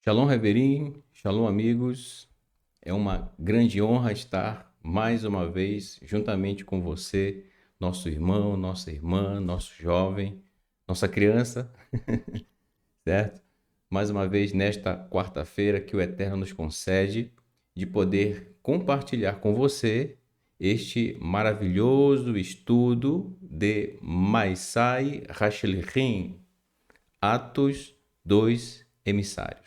Shalom, Reverim, Shalom, amigos. É uma grande honra estar mais uma vez juntamente com você, nosso irmão, nossa irmã, nosso jovem, nossa criança, certo? Mais uma vez nesta quarta-feira que o Eterno nos concede de poder compartilhar com você este maravilhoso estudo de Maisai Hashlichim, Atos dos Emissários.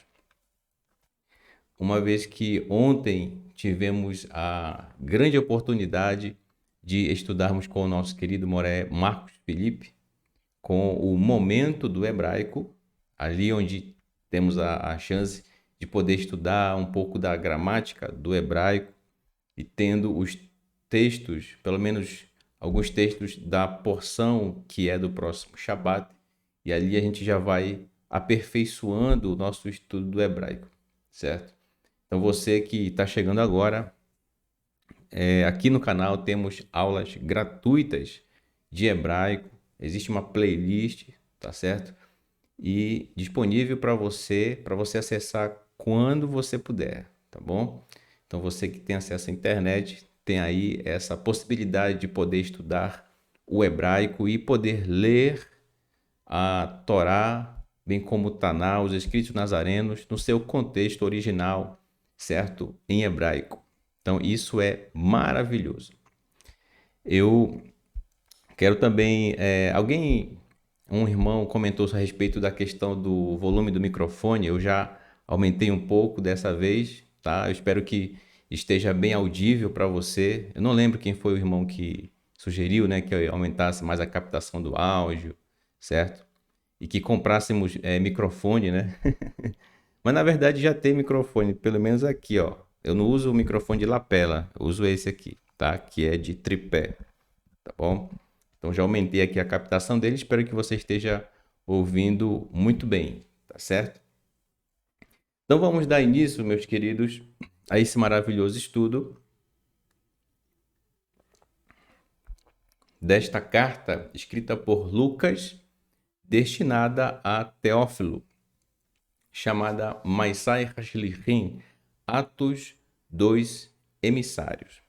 Uma vez que ontem tivemos a grande oportunidade de estudarmos com o nosso querido Moré Marcos Felipe, com o momento do hebraico, ali onde temos a chance de poder estudar um pouco da gramática do hebraico e tendo os textos, pelo menos alguns textos da porção que é do próximo Shabat, e ali a gente já vai aperfeiçoando o nosso estudo do hebraico, certo? Então você que está chegando agora, aqui no canal temos aulas gratuitas de hebraico, existe uma playlist, tá certo? E disponível para você acessar quando você puder, tá bom? Então você que tem acesso à internet tem aí essa possibilidade de poder estudar o hebraico e poder ler a Torá, bem como o Taná, os escritos nazarenos, no seu contexto original, certo? Em hebraico. Então, isso é maravilhoso. Eu quero também. Um irmão comentou a respeito da questão do volume do microfone. Eu já aumentei um pouco dessa vez, tá? Eu espero que esteja bem audível para você. Eu não lembro quem foi o irmão que sugeriu, né, que eu aumentasse mais a captação do áudio, certo? E que comprássemos microfone, né? Mas na verdade já tem microfone, pelo menos aqui, ó. Eu não uso o microfone de lapela, eu uso esse aqui, tá? Que é de tripé, tá bom? Então já aumentei aqui a captação dele, espero que você esteja ouvindo muito bem, tá certo? Então vamos dar início, meus queridos, a esse maravilhoso estudo desta carta escrita por Lucas, destinada a Teófilo, chamada Maisai Hashlichim, Atos dos Emissários.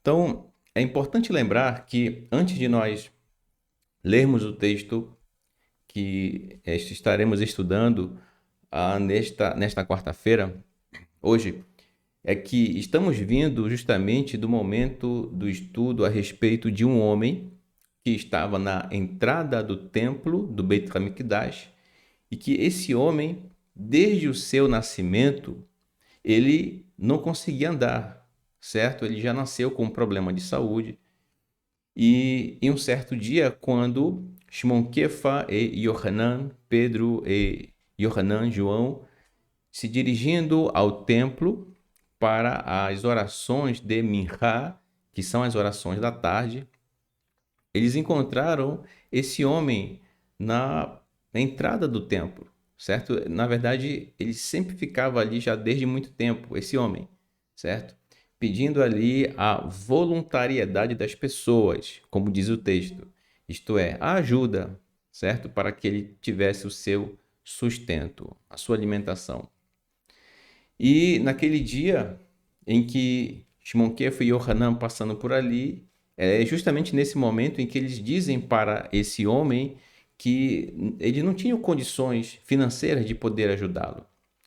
Então, é importante lembrar que antes de nós lermos o texto que estaremos estudando nesta quarta-feira, hoje, é que estamos vindo justamente do momento do estudo a respeito de um homem que estava na entrada do templo do Beit HaMikdash e que esse homem, desde o seu nascimento, ele não conseguia andar, certo? Ele já nasceu com um problema de saúde. E em um certo dia, quando Shimon Kefa e Yohanan, Pedro e Yohanan, João, se dirigindo ao templo para as orações de Minha, que são as orações da tarde, eles encontraram esse homem na, na entrada do templo, certo? Na verdade, ele sempre ficava ali já desde muito tempo, esse homem, certo? Pedindo ali a voluntariedade das pessoas, como diz o texto, isto é, a ajuda, certo? Para que ele tivesse o seu sustento, a sua alimentação. E naquele dia em que Shimon Kefa e Yohanan passando por ali, é justamente nesse momento em que eles dizem para esse homem que ele não tinha condições financeiras de poder ajudá-lo,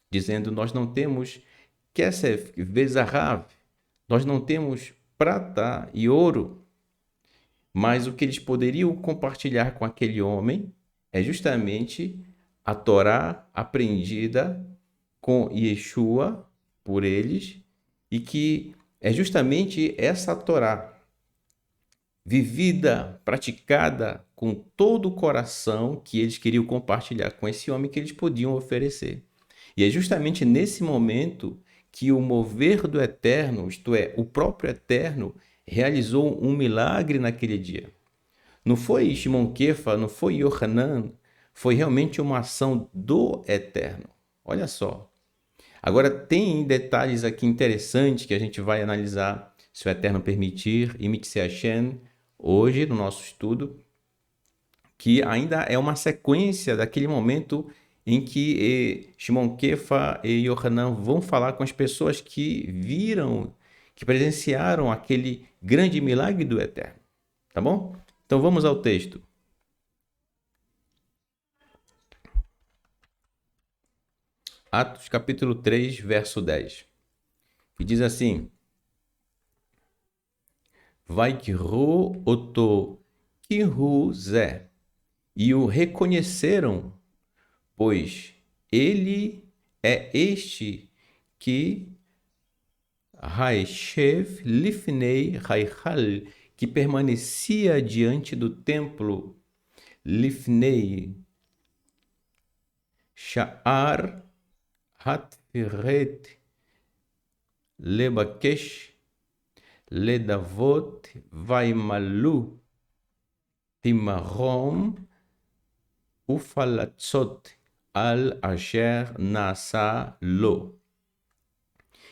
dizendo: Nós não temos kesef vezahav, nós não temos prata e ouro, mas o que eles poderiam compartilhar com aquele homem é justamente a Torá aprendida com Yeshua por eles, e que é justamente essa Torá vivida, praticada com todo o coração que eles queriam compartilhar com esse homem que eles podiam oferecer. E é justamente nesse momento que o mover do Eterno, isto é, o próprio Eterno, realizou um milagre naquele dia. Não foi Shimon Kefa, não foi Yohanan, foi realmente uma ação do Eterno. Olha só. Agora, tem detalhes aqui interessantes que a gente vai analisar, se o Eterno permitir, e Mitzi Hashem, hoje no nosso estudo, que ainda é uma sequência daquele momento em que Shimon Kefa e Yohanan vão falar com as pessoas que viram, que presenciaram aquele grande milagre do Eterno. Tá bom? Então vamos ao texto. Atos capítulo 3, verso 10. Que diz assim: Vaikro oto kihu zé. E o reconheceram, pois ele é este que Haeshev lifnei Haihal, que permanecia diante do templo lifnei Sha'ar Hatfiret Lebakesh Ledavot Vaimalu Timarom Ufalatzot al Asher Nasa Lo.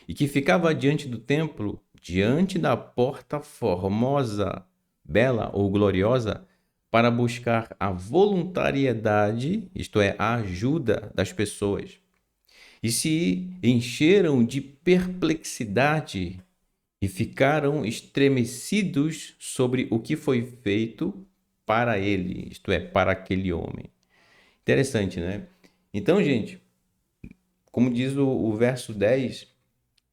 E que ficava diante do templo, diante da porta formosa, bela ou gloriosa, para buscar a voluntariedade, isto é, a ajuda das pessoas. E se encheram de perplexidade e ficaram estremecidos sobre o que foi feito para ele, isto é, para aquele homem. Interessante, né? Então, gente, como diz o verso 10,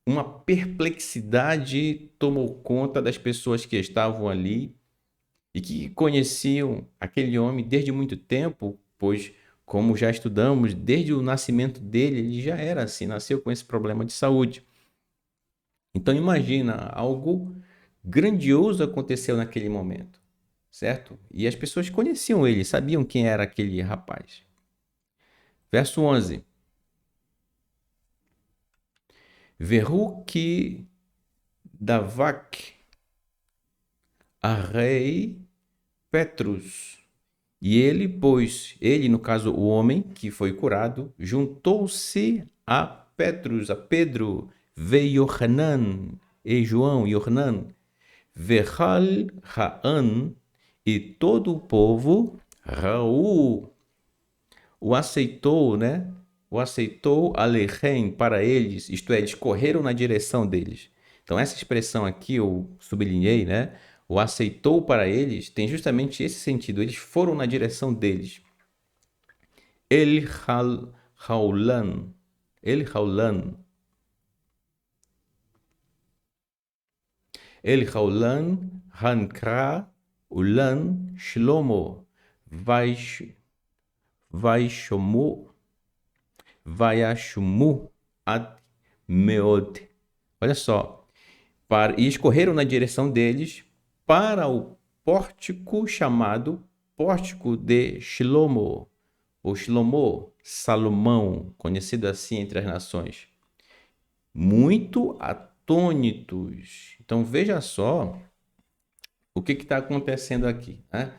uma perplexidade tomou conta das pessoas que estavam ali e que conheciam aquele homem desde muito tempo, pois, como já estudamos, desde o nascimento dele, ele já era assim, nasceu com esse problema de saúde. Então, imagina, algo grandioso aconteceu naquele momento, certo? E as pessoas conheciam ele, sabiam quem era aquele rapaz. Verso 11. Verru que Davak Arrei Petrus. E ele, pois, ele, no caso, o homem que foi curado, juntou-se a Petrus, a Pedro, veio Yohanan, e João, Yohanan, Vehal Haan, e todo o povo, Raul, o aceitou, né? O aceitou Alehem para eles, isto é, eles correram na direção deles. Então, essa expressão aqui eu sublinhei, né? O aceitou para eles tem justamente esse sentido. Eles foram na direção deles. El Haulan. El Haulan. El Haulan Hankra Ulan Shlomo. Vayashumu ad meod. Olha só. E escorreram na direção deles para o pórtico chamado Pórtico de Shlomo, ou Shlomo, Salomão, conhecido assim entre as nações. Muito atônitos. Então veja só o que está acontecendo aqui, né?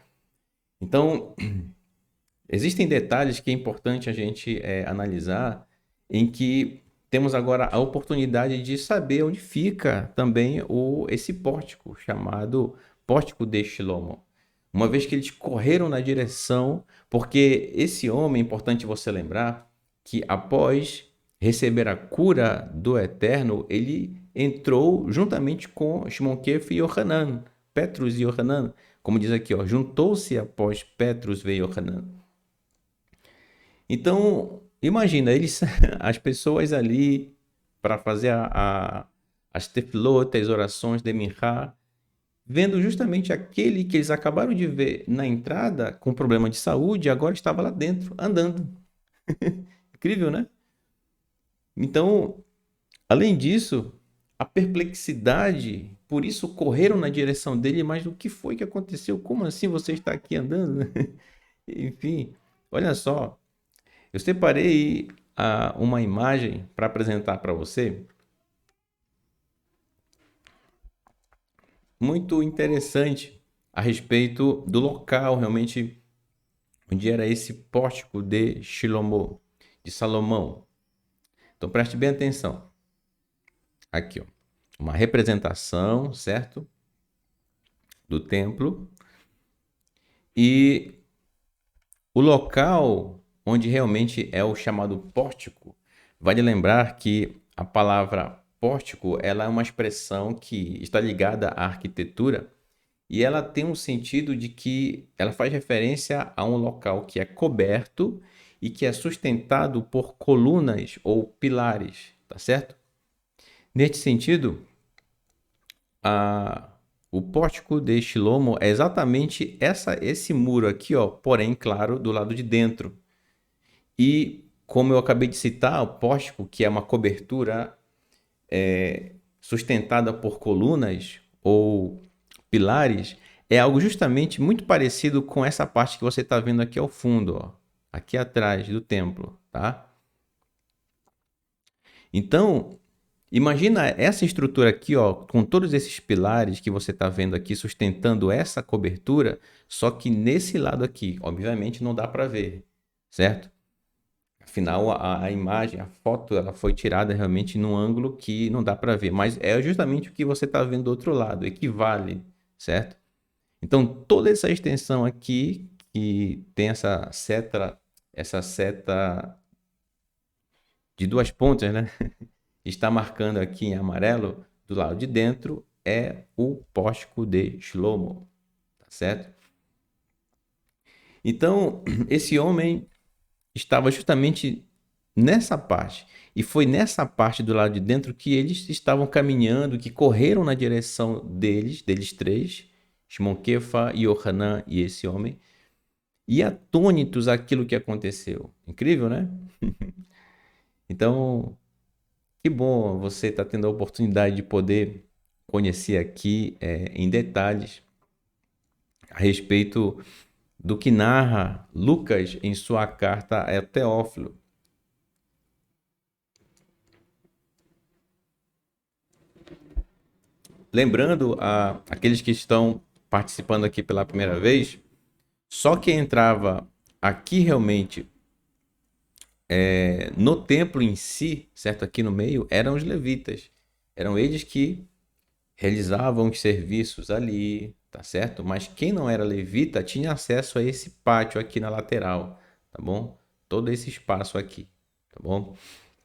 Então, existem detalhes que é importante a gente analisar, em que temos agora a oportunidade de saber onde fica também esse pórtico, chamado Pórtico de Shlomo. Uma vez que eles correram na direção, porque esse homem, é importante você lembrar, que após receber a cura do Eterno, ele entrou juntamente com Shimon Kefa e Yohanan, Petrus e Yohanan, como diz aqui, ó, juntou-se após Petrus e Yohanan. Então, imagina, as pessoas ali, para fazer as tefilot, as orações de Minchá, vendo justamente aquele que eles acabaram de ver na entrada com problema de saúde, agora estava lá dentro, andando. Incrível, né? Então, além disso, a perplexidade, por isso correram na direção dele, mas o que foi que aconteceu? Como assim você está aqui andando? Enfim, olha só. Eu separei uma imagem para apresentar para você. Muito interessante a respeito do local, realmente, onde era esse pórtico de Shlomo, de Salomão. Então preste bem atenção. Aqui, ó, uma representação, certo? Do templo. E o local onde realmente é o chamado pórtico. Vale lembrar que a palavra pórtico, ela é uma expressão que está ligada à arquitetura e ela tem um sentido de que ela faz referência a um local que é coberto e que é sustentado por colunas ou pilares, tá certo? Neste sentido, a, o pórtico de Shilomo é exatamente esse muro aqui, ó, porém, claro, do lado de dentro. E, como eu acabei de citar, o pórtico, que é uma cobertura sustentada por colunas ou pilares, é algo justamente muito parecido com essa parte que você está vendo aqui ao fundo, ó, aqui atrás do templo, tá? Então, imagina essa estrutura aqui, ó, com todos esses pilares que você está vendo aqui sustentando essa cobertura, só que nesse lado aqui, obviamente não dá para ver, certo? Afinal, a imagem, a foto, ela foi tirada realmente num ângulo que não dá para ver, mas é justamente o que você está vendo do outro lado, equivale, certo? Então, toda essa extensão aqui, que tem essa seta de duas pontas, né? Está marcando aqui em amarelo, do lado de dentro, é o pórtico de Shlomo, tá certo? Então, esse homem estava justamente nessa parte. E foi nessa parte do lado de dentro que eles estavam caminhando, que correram na direção deles três, Shimon Kefa, Yohanan e esse homem, e atônitos àquilo que aconteceu. Incrível, né? Então, que bom você estar tendo a oportunidade de poder conhecer aqui em detalhes a respeito do que narra Lucas em sua carta a Teófilo. Lembrando a aqueles que estão participando aqui pela primeira vez, só quem entrava aqui realmente no templo em si, certo? Aqui no meio, eram os levitas. Eram eles que realizavam os serviços ali, tá certo? Mas quem não era levita tinha acesso a esse pátio aqui na lateral, tá bom? Todo esse espaço aqui, tá bom?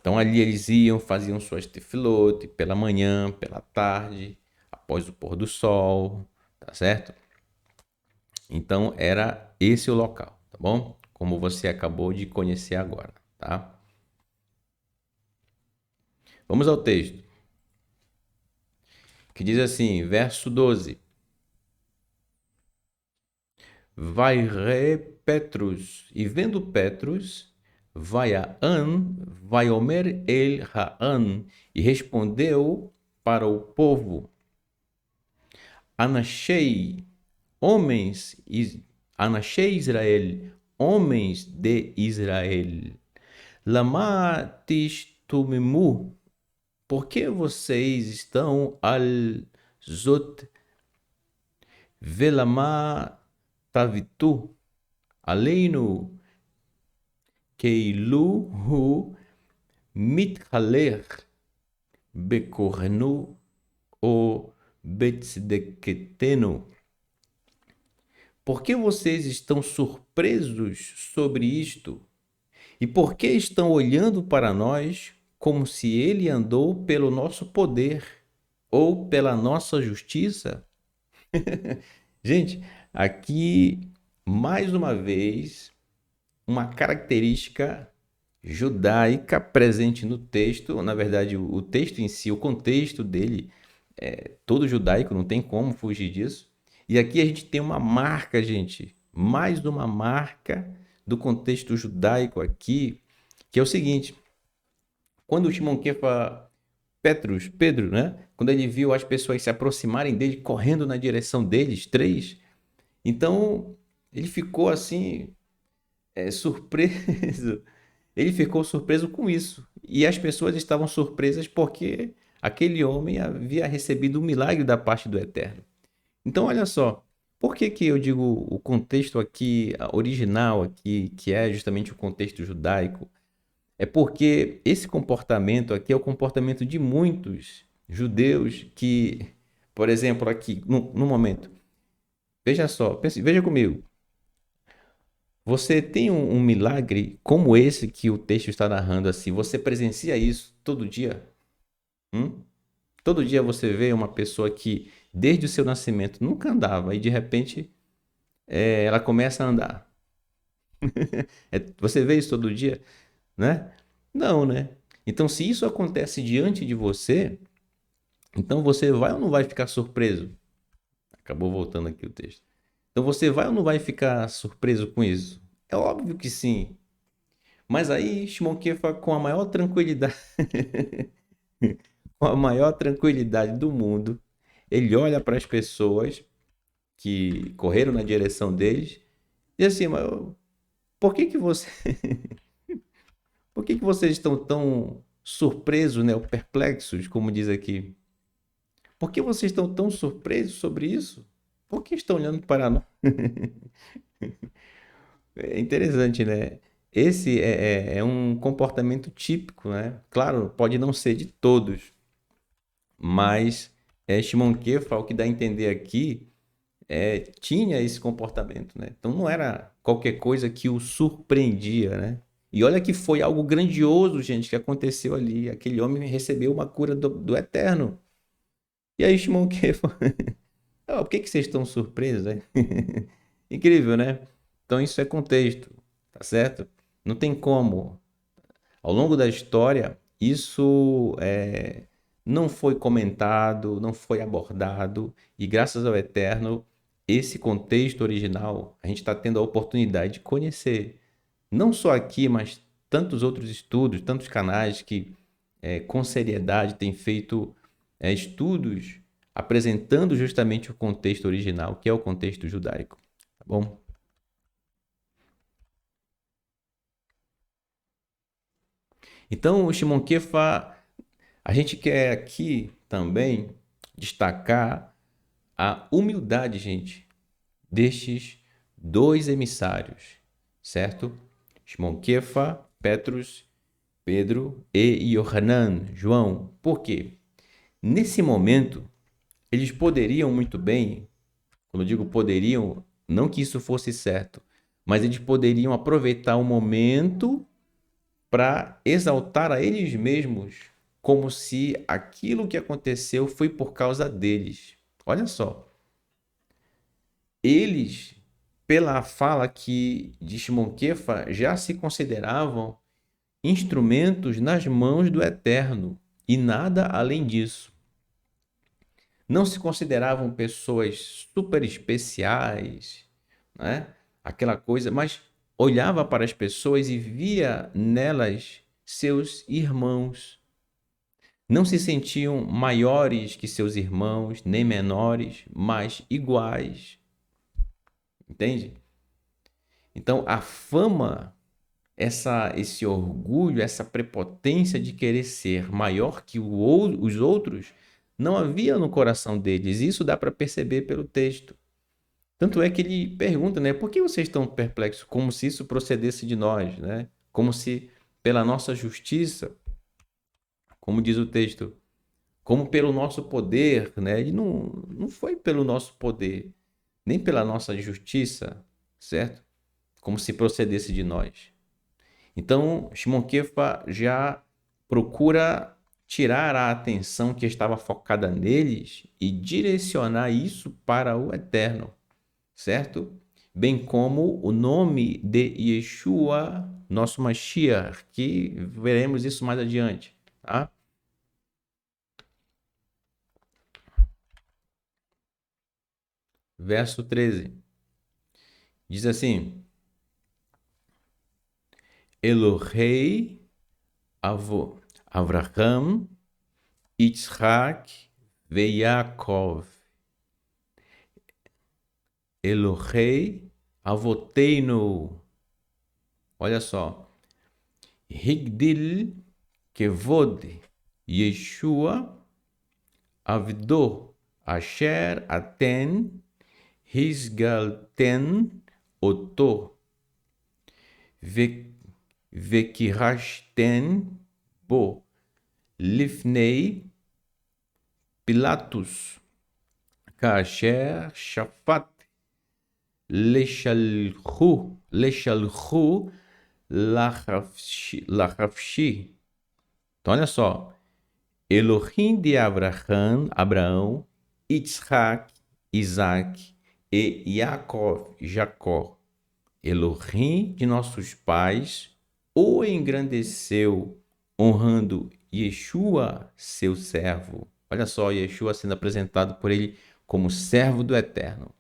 Então ali eles iam, faziam suas tefilote pela manhã, pela tarde, após o pôr do sol, tá certo? Então era esse o local, tá bom? Como você acabou de conhecer agora, tá? Vamos ao texto, que diz assim, verso 12. Vai re Petrus, e vendo Petrus, vai a An, vai Omer el Haan, e respondeu para o povo, Anachei, homens, Anachei Israel, homens de Israel, lama tishtumimu, por que vocês estão al zot velama tavitu, aleinu כאילו הוא מתהלך בכוחנו ou בצדקתנו. Por que vocês estão surpresos sobre isto? E por que estão olhando para nós como se ele andou pelo nosso poder ou pela nossa justiça? Gente, aqui mais uma vez uma característica judaica presente no texto. Na verdade, o texto em si, o contexto dele é todo judaico, não tem como fugir disso. E aqui a gente tem uma marca, gente, mais uma marca do contexto judaico aqui, que é o seguinte: quando o Shimon Kefa Pedro, né? Quando ele viu as pessoas se aproximarem dele, correndo na direção deles, três, então ele ficou assim, surpreso. Ele ficou surpreso com isso. E as pessoas estavam surpresas porque aquele homem havia recebido um milagre da parte do Eterno. Então, olha só, por que que eu digo o contexto aqui original aqui, que é justamente o contexto judaico? É porque esse comportamento aqui é o comportamento de muitos judeus que, por exemplo, aqui no momento, veja só, veja comigo. Você tem um milagre como esse que o texto está narrando assim? Você presencia isso todo dia? Hum? Todo dia você vê uma pessoa que, desde o seu nascimento, nunca andava e de repente ela começa a andar. Você vê isso todo dia, né? Não, né? Então, se isso acontece diante de você, então você vai ou não vai ficar surpreso? Acabou voltando aqui o texto. Então você vai ou não vai ficar surpreso com isso? É óbvio que sim. Mas aí Shimon Kefa, com a maior tranquilidade, com a maior tranquilidade do mundo, ele olha para as pessoas que correram na direção deles e assim, mas por que que você, por que que vocês estão tão surpresos, né, ou perplexos, como diz aqui? Por que vocês estão tão surpresos sobre isso? Por que estão olhando para nós? É interessante, né? Esse é um comportamento típico, né? Claro, pode não ser de todos, mas Shimon Kefa, o que dá a entender aqui, tinha esse comportamento, né? Então não era qualquer coisa que o surpreendia, né? E olha que foi algo grandioso, gente, que aconteceu ali. Aquele homem recebeu uma cura do Eterno. E aí Shimon Kefa, por que que vocês estão surpresos, né? Incrível, né? Então isso é contexto, tá certo? Não tem como. Ao longo da história, isso não foi comentado, não foi abordado, e graças ao Eterno, esse contexto original, a gente está tendo a oportunidade de conhecer. Não só aqui, mas tantos outros estudos, tantos canais que com seriedade têm feito estudos apresentando justamente o contexto original, que é o contexto judaico. Tá bom? Então, o Shimon Kefa, a gente quer aqui também destacar a humildade, gente, destes dois emissários, certo? Shimon Kefa, Petrus, Pedro e Yohanan, João. Por quê? Nesse momento, eles poderiam muito bem, quando eu digo poderiam, não que isso fosse certo, mas eles poderiam aproveitar o momento para exaltar a eles mesmos, como se aquilo que aconteceu foi por causa deles. Olha só, eles, pela fala que de Shimon Kefa, já se consideravam instrumentos nas mãos do Eterno e nada além disso. Não se consideravam pessoas super especiais, né? Aquela coisa, mas olhava para as pessoas e via nelas seus irmãos. Não se sentiam maiores que seus irmãos, nem menores, mas iguais. Entende? Então, a fama, esse orgulho, essa prepotência de querer ser maior que os outros, não havia no coração deles. Isso dá para perceber pelo texto. Tanto é que ele pergunta, né? Por que vocês estão perplexos? Como se isso procedesse de nós, né? Como se pela nossa justiça, como diz o texto, como pelo nosso poder, né? E não foi pelo nosso poder, nem pela nossa justiça, certo? Como se procedesse de nós. Então, Shimon Kefa já procura tirar a atenção que estava focada neles e direcionar isso para o eterno, certo? Bem como o nome de Yeshua, nosso Mashiach, que veremos isso mais adiante, tá? Verso 13. Diz assim: Elohei Avo Avraham, Yitzhak Yaakov. Elohei Avoteinu. Olha só. Higdil Kevod Yeshua Avdo Asher Aten Hisgalten Oto Vekirashten Bo Lifnei Pilatus Kasher Shafat Leshalhu Lachafshi. Então, olha só. Elohim de Abraão, Yitzhak, Isaac e Yaakov, Jacó. Elohim de nossos pais o engrandeceu, honrando Yeshua, seu servo. Olha só, Yeshua sendo apresentado por ele como servo do Eterno.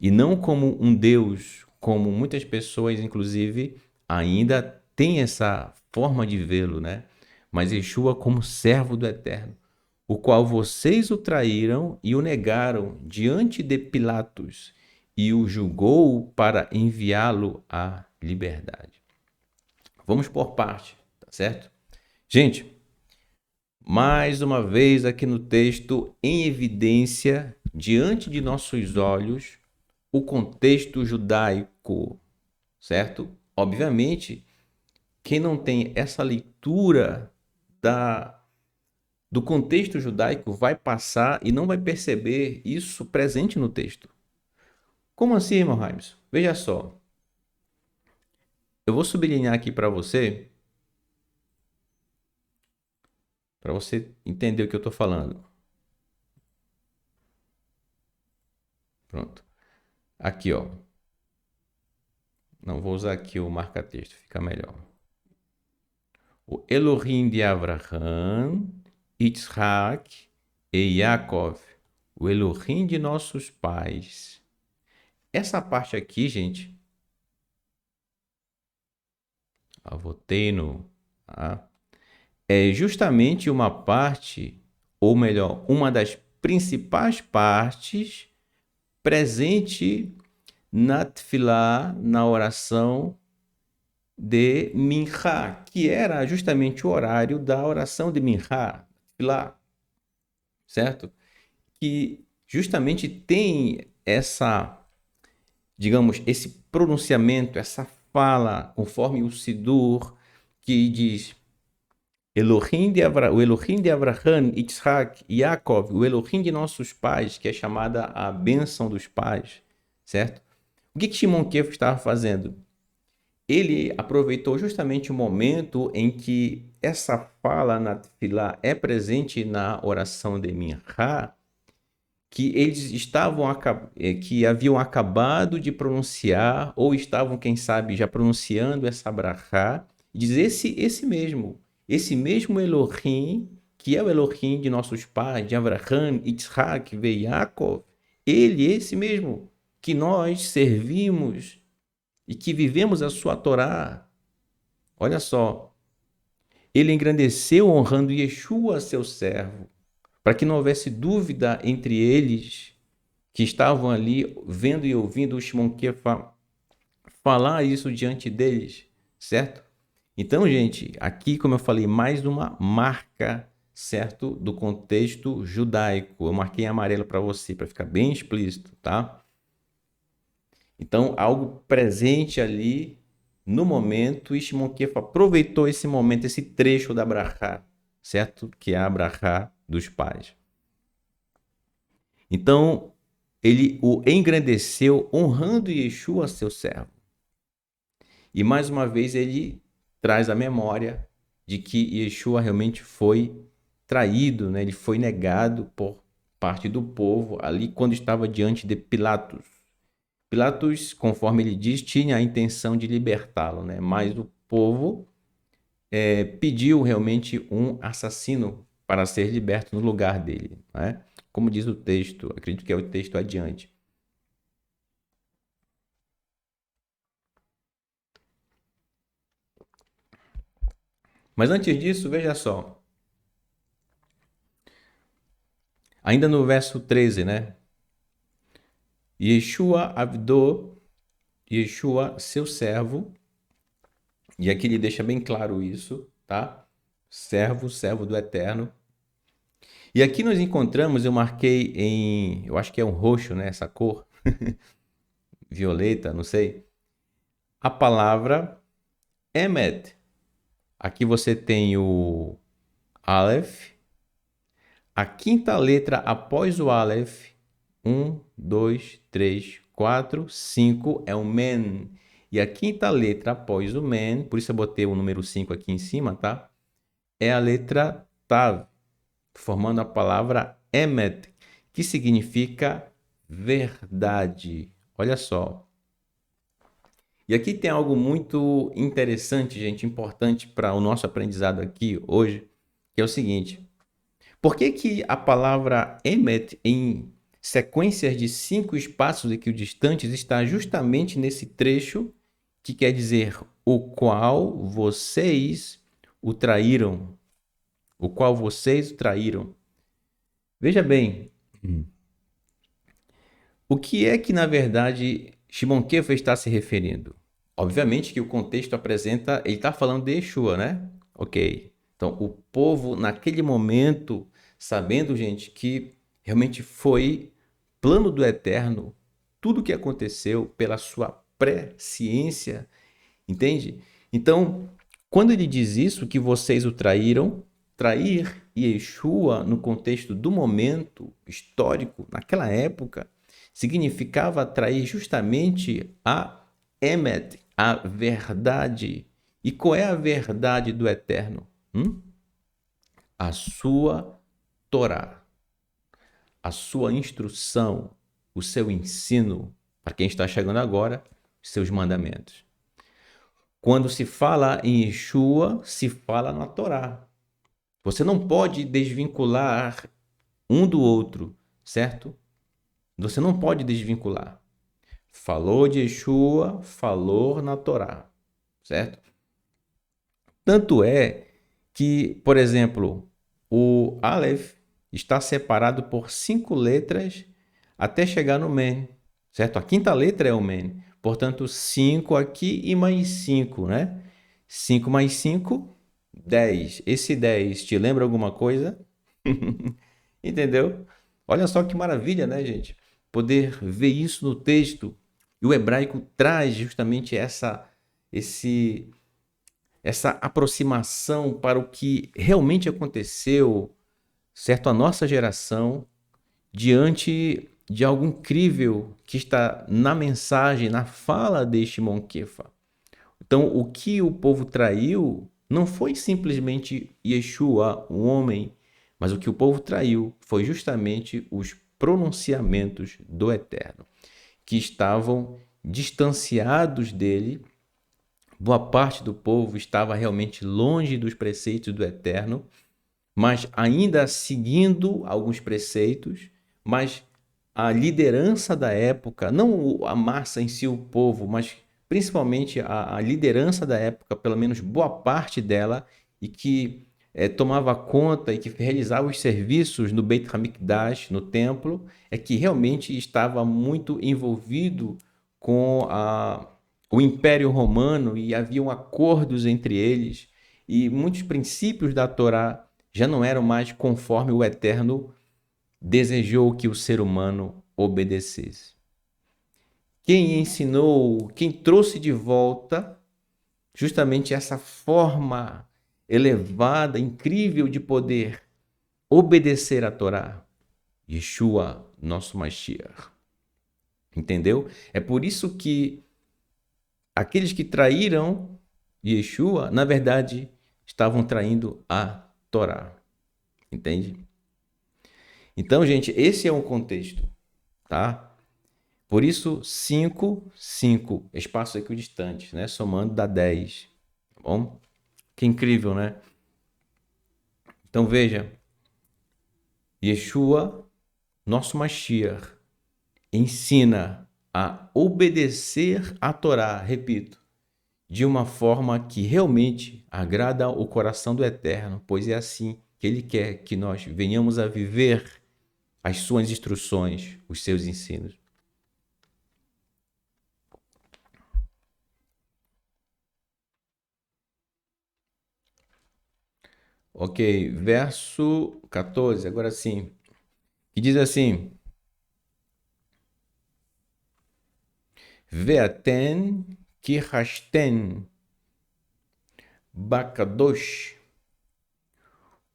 E não como um Deus, como muitas pessoas, inclusive, ainda têm essa forma de vê-lo, né? Mas Yeshua como servo do Eterno, o qual vocês o traíram e o negaram diante de Pilatos, e o julgou para enviá-lo à liberdade. Vamos por parte, tá certo? Gente, mais uma vez aqui no texto, em evidência, diante de nossos olhos, o contexto judaico, certo? Obviamente, quem não tem essa leitura do contexto judaico vai passar e não vai perceber isso presente no texto. Como assim, irmão Raimes? Veja só. Eu vou sublinhar aqui para você entender o que eu estou falando. Pronto. Aqui, ó. Não, vou usar aqui o marca-texto, fica melhor. O Elohim de Abraham, Yitzhak e Yaakov. O Elohim de nossos pais. Essa parte aqui, gente, Avoteno, tá? É justamente uma parte, ou melhor, uma das principais partes presente na Tfilá, na oração de Minchá, que era justamente o horário da oração de Minchá, Tfilá, certo? Que justamente tem essa, digamos, esse pronunciamento, essa fala, conforme o Sidur, que diz o Elohim de Abraham, Yitzhak, Yaakov, o Elohim de nossos pais, que é chamada a bênção dos pais, certo? O que Shimon Kefo estava fazendo? Ele aproveitou justamente o momento em que essa fala na Tefilá é presente na oração de Minchá, que eles que haviam acabado de pronunciar, ou estavam, quem sabe, já pronunciando essa brachá, e diz esse mesmo Elohim, que é o Elohim de nossos pais, de Abraham, Yitzhak e Yaakov, esse mesmo que nós servimos e que vivemos a sua Torá. Olha só, ele engrandeceu honrando Yeshua, seu servo, para que não houvesse dúvida entre eles que estavam ali vendo e ouvindo o Shimon Kefa falar isso diante deles, certo? Então, gente, aqui, como eu falei, mais uma marca, certo, do contexto judaico. Eu marquei em amarelo para você, para ficar bem explícito, tá? Então, algo presente ali no momento, e Shimon Kefa aproveitou esse momento, esse trecho da brachá, certo? Que é a brachá dos pais. Então, ele o engrandeceu honrando Yeshua, seu servo. E mais uma vez ele traz a memória de que Yeshua realmente foi traído, né? Ele foi negado por parte do povo ali quando estava diante de Pilatos. Pilatos, conforme ele diz, tinha a intenção de libertá-lo, né? Mas o povo pediu realmente um assassino para ser liberto no lugar dele, né? Como diz o texto, acredito que é o texto adiante. Mas antes disso, veja só. Ainda no verso 13, né? Yeshua Avdô, Yeshua, seu servo, e aqui ele deixa bem claro isso, tá? Servo do Eterno. E aqui nós encontramos, eu marquei eu acho que é um roxo, né? Essa cor, violeta, não sei. A palavra Emet. Aqui você tem o Aleph, a quinta letra após o Aleph, 1, 2, 3, 4, 5 é o men. E a quinta letra após o men, por isso eu botei o número 5 aqui em cima, tá? É a letra tav, formando a palavra emet, que significa verdade. Olha só. E aqui tem algo muito interessante, gente, importante para o nosso aprendizado aqui hoje, que é o seguinte. Por que que a palavra emet em sequências de 5 espaços equidistantes está justamente nesse trecho que quer dizer o qual vocês o traíram? O qual vocês o traíram. Veja bem, o que é que na verdade Shimon Kefa está se referindo? Obviamente que o contexto apresenta, ele está falando de Yeshua, né? Ok. Então, o povo, naquele momento, sabendo, gente, que realmente foi plano do Eterno, tudo que aconteceu pela sua presciência, entende? Então, quando ele diz isso, que vocês o traíram, trair Yeshua no contexto do momento histórico, naquela época, significava trair justamente a Emet, a verdade. E qual é a verdade do Eterno? A sua Torá, a sua instrução, o seu ensino, para quem está chegando agora, os seus mandamentos. Quando se fala em Yeshua, se fala na Torá. Você não pode desvincular um do outro, certo? Você não pode desvincular. Falou de Yeshua, falou na Torá, certo? Tanto é que, por exemplo, o Aleph está separado por 5 letras até chegar no Men, certo? A quinta letra é o Men. Portanto, 5 aqui e mais 5, né? 5 mais 5, 10. Esse 10 te lembra alguma coisa? Entendeu? Olha só que maravilha, né, gente? Poder ver isso no texto. E o hebraico traz justamente esse, essa aproximação para o que realmente aconteceu, certo? A nossa geração, diante de algo incrível que está na mensagem, na fala de Shimon Kefa. Então, o que o povo traiu não foi simplesmente Yeshua, o homem, mas o que o povo traiu foi justamente os pronunciamentos do Eterno, que estavam distanciados dele. Boa parte do povo estava realmente longe dos preceitos do Eterno, mas ainda seguindo alguns preceitos, mas a liderança da época, não a massa em si, o povo, mas principalmente a liderança da época, pelo menos boa parte dela, e que tomava conta e que realizava os serviços no Beit HaMikdash, no templo, é que realmente estava muito envolvido com o Império Romano e haviam acordos entre eles, e muitos princípios da Torá já não eram mais conforme o Eterno desejou que o ser humano obedecesse. Quem ensinou, quem trouxe de volta justamente essa forma elevada, incrível de poder obedecer a Torá? Yeshua, nosso Mashiach. Entendeu? É por isso que aqueles que traíram Yeshua, na verdade, estavam traindo a Torá. Entende? Então, gente, esse é um contexto, tá? Por isso, 5, 5 espaços equidistantes, né? Somando dá 10, tá bom? Que incrível, né? Então, veja, Yeshua, nosso Mashiach, ensina a obedecer a Torá, repito, de uma forma que realmente agrada o coração do Eterno, pois é assim que Ele quer que nós venhamos a viver as suas instruções, os seus ensinos. Ok, verso 14, agora sim, que diz assim: Veaten kirashten bakadosh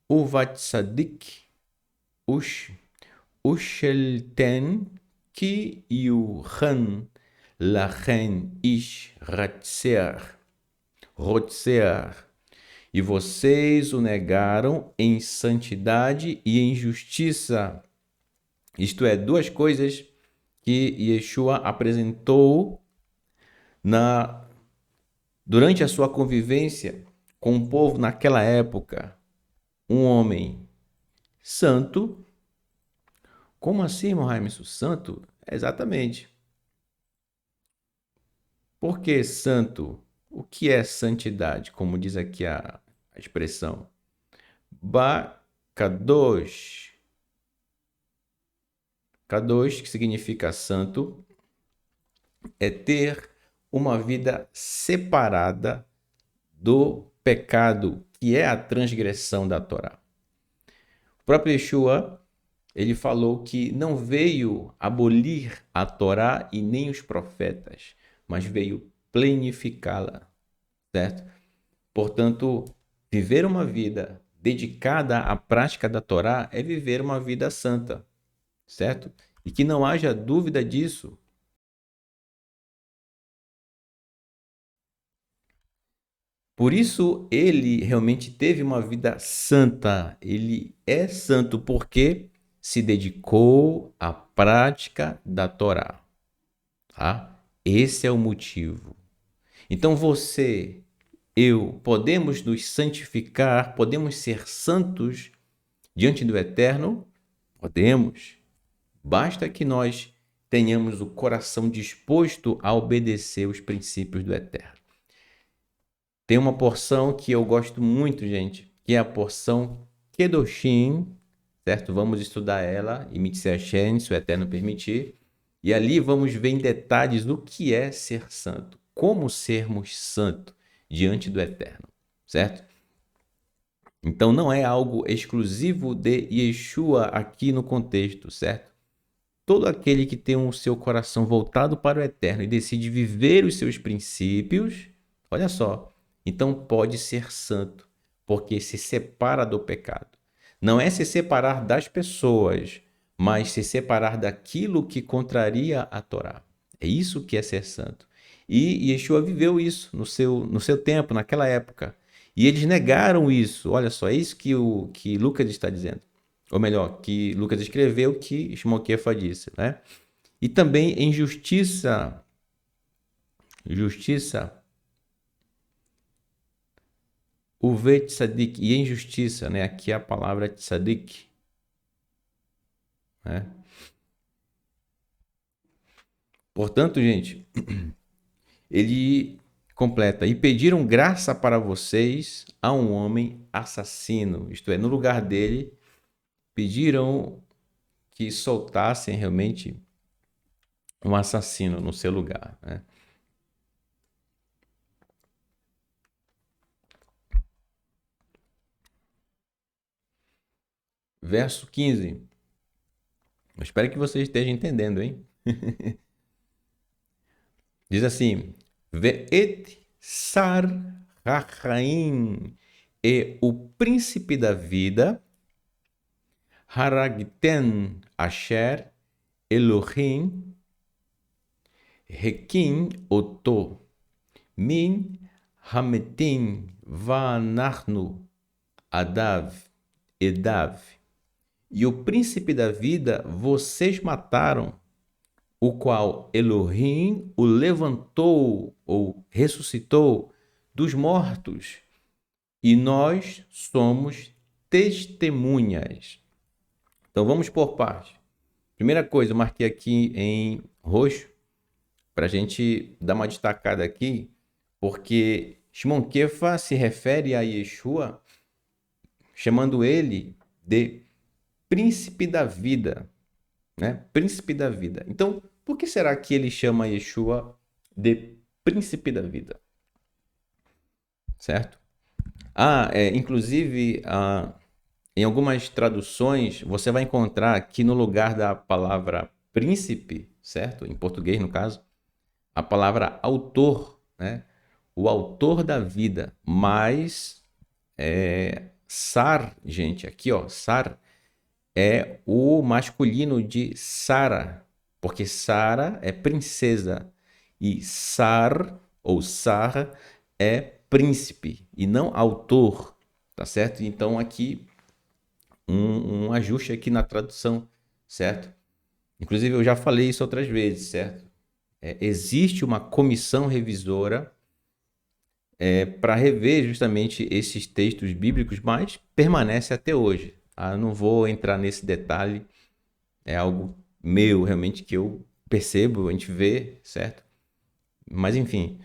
uvatsadik ush ushelten Ki yuchan lachen ish rotzer. E vocês o negaram em santidade e em justiça. Isto é, duas coisas que Yeshua apresentou durante a sua convivência com o povo naquela época. Um homem santo. Como assim, irmão Raimson? Santo? Exatamente. Por que santo? O que é santidade? Como diz aqui a expressão. Kadosh. Kadosh, que significa santo, é ter uma vida separada do pecado, que é a transgressão da Torá. O próprio Yeshua, ele falou que não veio abolir a Torá e nem os profetas, mas veio plenificá-la, certo? Portanto, viver uma vida dedicada à prática da Torá é viver uma vida santa, certo? E que não haja dúvida disso. Por isso, ele realmente teve uma vida santa. Ele é santo porque se dedicou à prática da Torá. Tá? Esse é o motivo. Então você, eu, podemos nos santificar, podemos ser santos diante do Eterno? Podemos. Basta que nós tenhamos o coração disposto a obedecer os princípios do Eterno. Tem uma porção que eu gosto muito, gente, que é a porção Kedoshim, certo? Vamos estudar ela e Mitzvah Shen, se o Eterno permitir. E ali vamos ver em detalhes o que é ser santo, como sermos santos diante do Eterno, certo? Então não é algo exclusivo de Yeshua aqui no contexto, certo? Todo aquele que tem o seu coração voltado para o Eterno e decide viver os seus princípios, olha só, então pode ser santo, porque se separa do pecado. Não é se separar das pessoas, mas se separar daquilo que contraria a Torá. É isso que é ser santo. E Yeshua viveu isso no seu tempo, naquela época. E eles negaram isso. Olha só, é isso que Lucas está dizendo. Ou melhor, que Lucas escreveu, que Shimon Kefa disse, né? E também em justiça, o tzadik, e em justiça, né? Aqui é a palavra tzadik, né? Portanto, gente, ele completa, e pediram graça para vocês a um homem assassino, isto é, no lugar dele, pediram que soltassem realmente um assassino no seu lugar, né? Verso 15. Eu espero que você esteja entendendo, hein? Diz assim: Ve'et sar hachaim, e o príncipe da vida, haragten asher Elohim hekim oto min hametim vanachnu edav. E o príncipe da vida vocês mataram, o qual Elohim o levantou ou ressuscitou dos mortos, e nós somos testemunhas. Então vamos por parte. Primeira coisa, eu marquei aqui em roxo para a gente dar uma destacada aqui, porque Shimon Kefa se refere a Yeshua chamando ele de príncipe da vida, né? Príncipe da vida. Então, por que será que ele chama Yeshua de príncipe da vida? Certo? Inclusive, em algumas traduções, você vai encontrar que no lugar da palavra príncipe, certo? Em português, no caso, a palavra autor, né? O autor da vida. Mas, Sar, gente, aqui, ó, Sar é o masculino de Sara. porque Sara é princesa e Sar ou Sar é príncipe e não autor, tá certo? Então aqui um ajuste aqui na tradução, certo? Inclusive eu já falei isso outras vezes, certo? Existe uma comissão revisora para rever justamente esses textos bíblicos, mas permanece até hoje. Não vou entrar nesse detalhe, é algo meu realmente que eu percebo, a gente vê, certo? Mas enfim.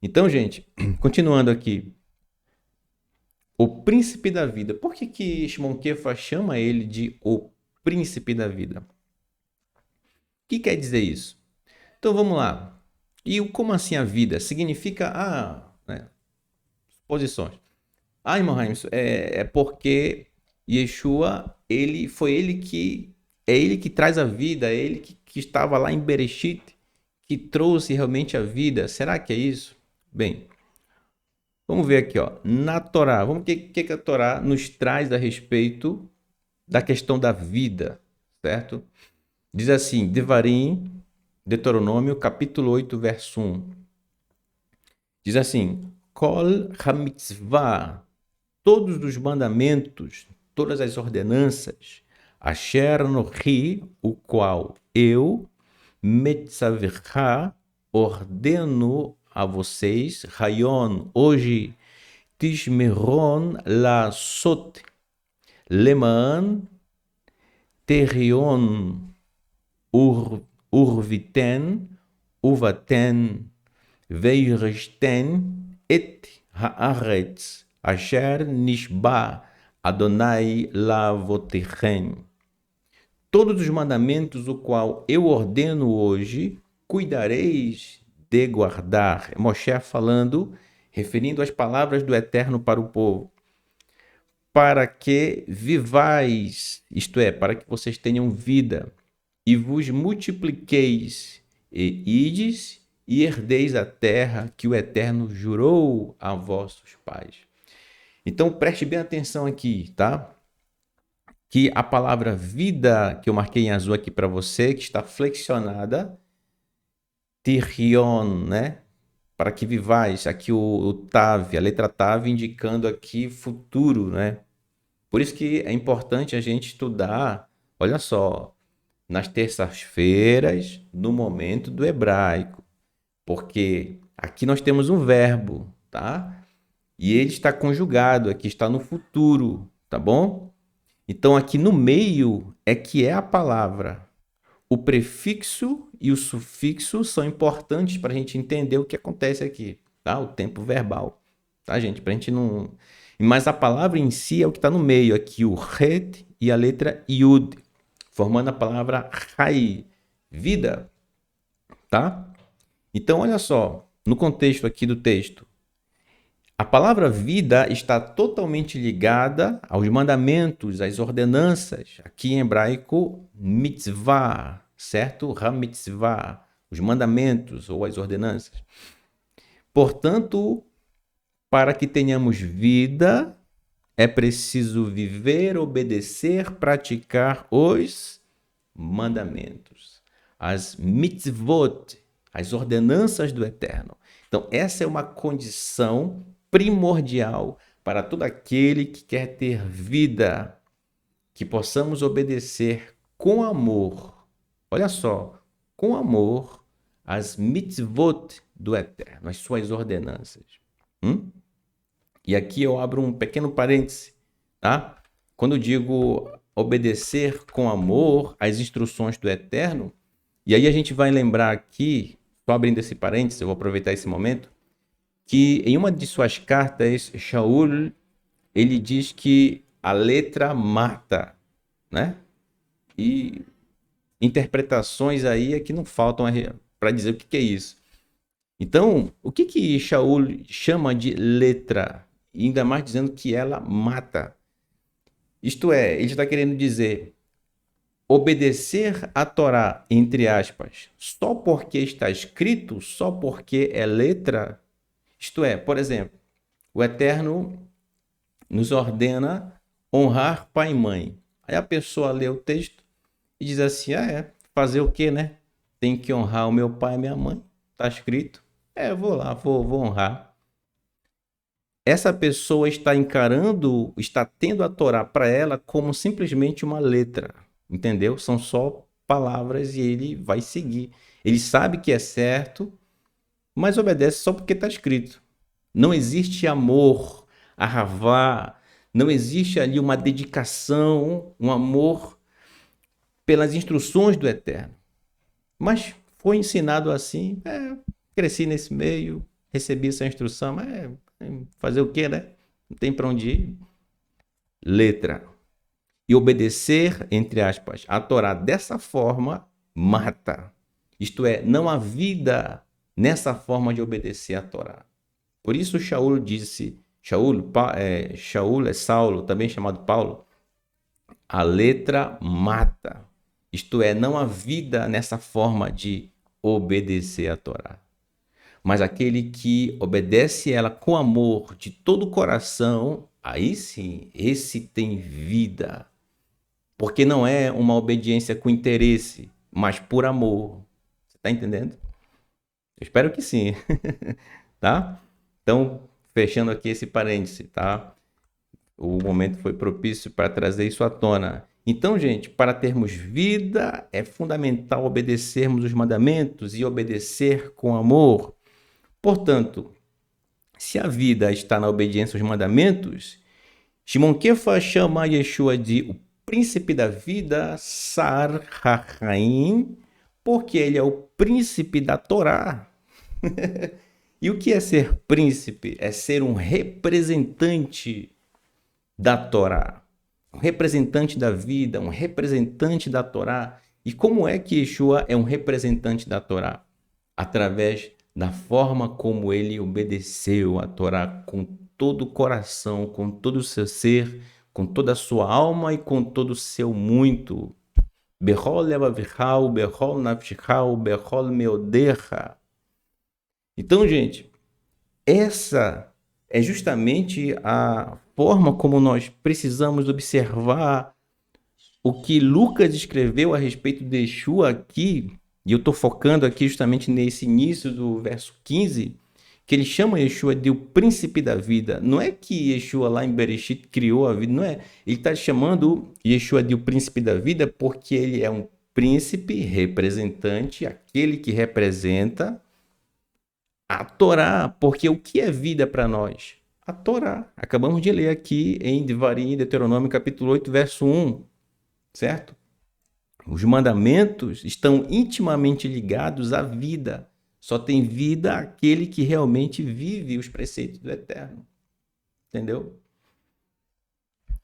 Então, gente, continuando aqui. O príncipe da vida. Por que Shimon Kefa chama ele de o príncipe da vida? O que quer dizer isso? Então vamos lá. E como assim a vida? Significa, né, posições. Irmão Raims, é porque Yeshua, é ele que traz a vida, é ele que estava lá em Bereshit, que trouxe realmente a vida. Será que é isso? Bem, vamos ver aqui, ó. Na Torá, vamos ver o que a Torá nos traz a respeito da questão da vida, certo? Diz assim, Devarim, Deuteronômio, capítulo 8, verso 1. Diz assim, Kol ha-mitzvah, todos os mandamentos, todas as ordenanças, Asher Nohi, o qual eu, Metzavirha, ordeno a vocês, Rayon, hoje, Tishmeron la sot, Leman, Terion, Urviten, Uvaten, Veireshten, et haaretz, Asher nishba, Adonai lavotechem. Todos os mandamentos, o qual eu ordeno hoje, cuidareis de guardar. Moshe falando, referindo as palavras do Eterno para o povo. Para que vivais, isto é, para que vocês tenham vida, e vos multipliqueis, e ides e herdeis a terra que o Eterno jurou a vossos pais. Então preste bem atenção aqui, tá? Que a palavra vida, que eu marquei em azul aqui para você, que está flexionada, tirion, né? Para que vivais, aqui o tav, a letra tav indicando aqui futuro, né? Por isso que é importante a gente estudar, olha só, nas terças-feiras, no momento do hebraico, porque aqui nós temos um verbo, tá? E ele está conjugado, aqui está no futuro, tá bom? Então aqui no meio é que é a palavra. O prefixo e o sufixo são importantes para a gente entender o que acontece aqui, tá? O tempo verbal, tá, gente? Para a gente não... Mas a palavra em si é o que está no meio, aqui o het e a letra yud, formando a palavra rai, vida, tá? Então, olha só, no contexto aqui do texto, a palavra vida está totalmente ligada aos mandamentos, às ordenanças, aqui em hebraico, mitzvah, certo? Ha-mitzvah, os mandamentos ou as ordenanças. Portanto, para que tenhamos vida, é preciso viver, obedecer, praticar os mandamentos, as mitzvot, as ordenanças do Eterno. Então, essa é uma condição primordial para todo aquele que quer ter vida, que possamos obedecer com amor. Olha só, com amor, as mitzvot do Eterno, as suas ordenanças. E aqui eu abro um pequeno parêntese, tá? Quando eu digo obedecer com amor às instruções do Eterno, e aí a gente vai lembrar aqui, só abrindo esse parêntese, eu vou aproveitar esse momento, que em uma de suas cartas, Shaul, ele diz que a letra mata, né? E interpretações aí é que não faltam para dizer o que é isso. Então, o que Shaul chama de letra? E ainda mais dizendo que ela mata. Isto é, ele está querendo dizer obedecer a Torá, entre aspas, só porque está escrito, só porque é letra. Isto é, por exemplo, o Eterno nos ordena honrar pai e mãe. Aí a pessoa lê o texto e diz assim, fazer o quê, né? tenho que honrar o meu pai e minha mãe. Está escrito. Eu vou lá, vou honrar. Essa pessoa está encarando, está tendo a Torá para ela como simplesmente uma letra, entendeu? São só palavras e ele vai seguir. Ele sabe que é certo, mas obedece só porque está escrito. Não existe amor, ahavá, não existe ali uma dedicação, um amor pelas instruções do Eterno. Mas foi ensinado assim, cresci nesse meio, recebi essa instrução, mas fazer o quê, né? Não tem para onde ir. Letra. E obedecer, entre aspas, a Torá dessa forma mata. Isto é, não há vida nessa forma de obedecer a Torá. Por isso Shaul disse, Shaul é Saulo, também chamado Paulo, a letra mata. Isto é, não há vida nessa forma de obedecer a Torá. Mas aquele que obedece ela com amor de todo o coração, aí sim, esse tem vida. Porque não é uma obediência com interesse, mas por amor. Você está entendendo? Eu espero que sim. Tá? Então, fechando aqui esse parêntese, tá? O momento foi propício para trazer isso à tona. Então, gente, para termos vida, é fundamental obedecermos os mandamentos e obedecer com amor. Portanto, se a vida está na obediência aos mandamentos, Shimon Kefa chama Yeshua de o príncipe da vida, Sar HaChaim, porque ele é o príncipe da Torá. E o que é ser príncipe? É ser um representante da Torá, um representante da vida, um representante da Torá. E como é que Yeshua é um representante da Torá? Através da forma como ele obedeceu a Torá com todo o coração, com todo o seu ser, com toda a sua alma e com todo o seu muito. Bechol levavichau, bechol nafshchau, bechol meodecha. Então, gente, essa é justamente a forma como nós precisamos observar o que Lucas escreveu a respeito de Yeshua aqui, e eu estou focando aqui justamente nesse início do verso 15, que ele chama Yeshua de o príncipe da vida. Não é que Yeshua lá em Bereshit criou a vida, não é. Ele está chamando Yeshua de o príncipe da vida porque ele é um príncipe representante, aquele que representa a Torá, porque o que é vida para nós? A Torá. Acabamos de ler aqui em Devarim, Deuteronômio, capítulo 8, verso 1, certo? Os mandamentos estão intimamente ligados à vida. Só tem vida aquele que realmente vive os preceitos do Eterno. Entendeu?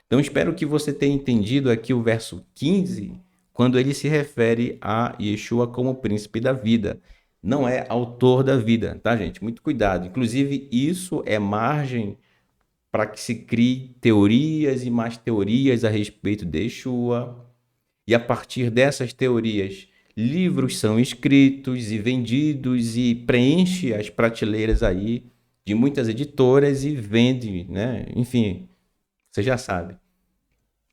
Então, espero que você tenha entendido aqui o verso 15, quando ele se refere a Yeshua como príncipe da vida. Não é autor da vida, tá, gente? Muito cuidado. Inclusive, isso é margem para que se crie teorias e mais teorias a respeito de Yeshua. E a partir dessas teorias, livros são escritos e vendidos e preenche as prateleiras aí de muitas editoras e vende, né? Enfim, você já sabe.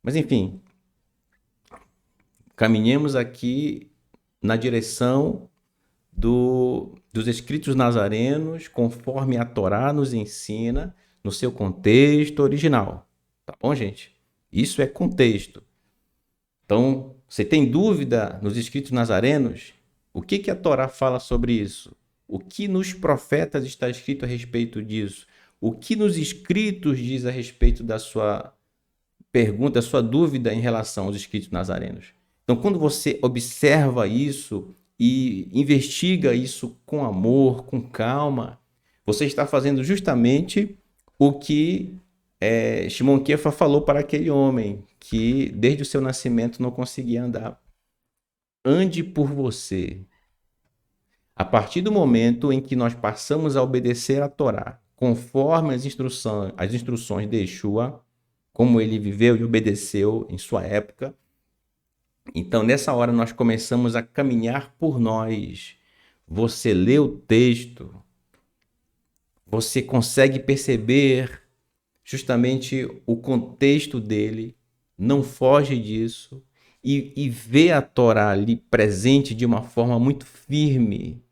Mas enfim, caminhemos aqui na direção dos escritos nazarenos, conforme a Torá nos ensina, no seu contexto original. Tá bom, gente? Isso é contexto. Então, você tem dúvida nos escritos nazarenos? O que a Torá fala sobre isso? O que nos profetas está escrito a respeito disso? O que nos escritos diz a respeito da sua pergunta, da sua dúvida em relação aos escritos nazarenos? Então, quando você observa isso e investiga isso com amor, com calma, você está fazendo justamente o que Shimon Kefa falou para aquele homem que desde o seu nascimento não conseguia andar. Ande por você. A partir do momento em que nós passamos a obedecer a Torá, conforme as instruções de Yeshua, como ele viveu e obedeceu em sua época, então nessa hora nós começamos a caminhar por nós. Você lê o texto, você consegue perceber justamente o contexto dele, não foge disso e vê a Torá ali presente de uma forma muito firme.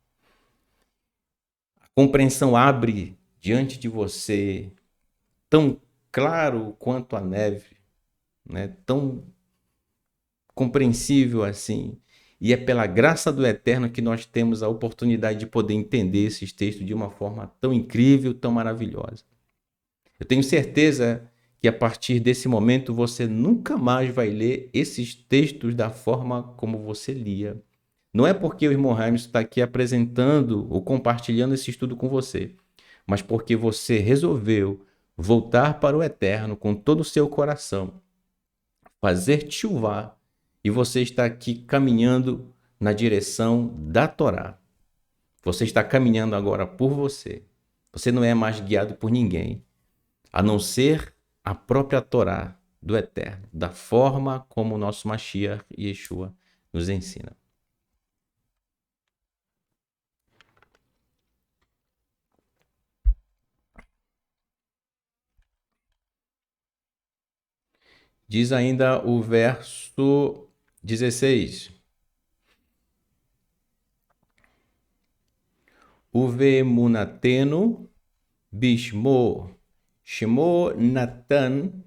A compreensão abre diante de você, tão claro quanto a neve, né? Tão compreensível assim. E é pela graça do Eterno que nós temos a oportunidade de poder entender esses textos de uma forma tão incrível, tão maravilhosa. Eu tenho certeza que a partir desse momento você nunca mais vai ler esses textos da forma como você lia. Não é porque o irmão Raimes está aqui apresentando ou compartilhando esse estudo com você, mas porque você resolveu voltar para o Eterno com todo o seu coração, fazer tchuvá, e você está aqui caminhando na direção da Torá. Você está caminhando agora por você. Você não é mais guiado por ninguém, a não ser a própria Torá do Eterno, da forma como o nosso Mashiach Yeshua nos ensina. Diz ainda o verso 16. Uvemunatenu bishmo shemo natan